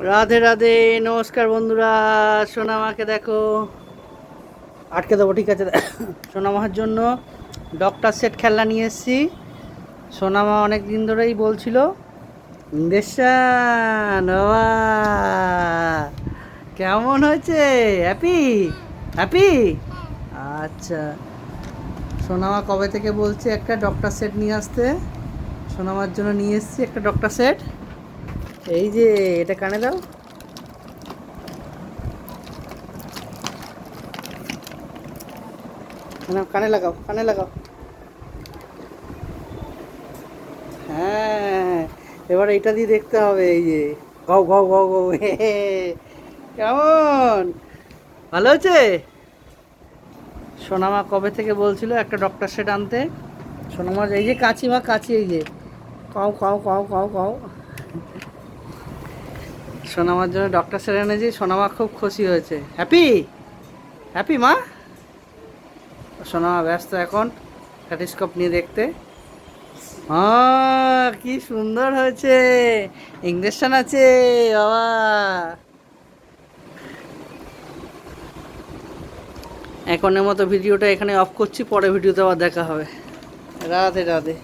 রাধে রাধে, নমস্কার বন্ধুরা। সোনামাকে দেখো, আটকে দেবো, ঠিক আছে। সোনামার জন্য ডক্টর সেট খেলনা নিয়ে এসেছি। সোনামা অনেক দিন ধরেই বলছিল ইঞ্জেকশন। বাবা কেমন হয়েছে? হ্যাপি? হ্যাপি? আচ্ছা। সোনামা কবে থেকে বলছে একটা ডক্টর সেট নিয়ে আসতে। সোনামার জন্য নিয়ে এসেছি একটা ডক্টর সেট। এই যে, এটা কানে দাও। কানে লাগাও, কানে লাগাও। হ্যাঁ, এবার এইটা দিয়ে দেখতে হবে। এই যে, গাও গাও গাও গাও, হে হে। কেমন? ভালো হয়েছে? সোনামা কবে থেকে বলছিল একটা ডক্টর সেট আনতে। সোনামা এই যে কাঁচি, মা কাঁচি, এই যে কাও কাও কাও কাও কাও। সোনামার জন্য ডক্টর সেট এনেছি। সোনামা খুব খুশি হয়েছে। হ্যাপি? হ্যাপি মা? সোনামা ব্যস্ত এখন স্ট্যাথোস্কোপ নিয়ে দেখতে। কি সুন্দর হয়েছে। ইঞ্জেকশন আছে বাবা। এখনের মতো ভিডিওটা এখানে অফ করছি, পরে ভিডিওতে আবার দেখা হবে। রাধে রাধে।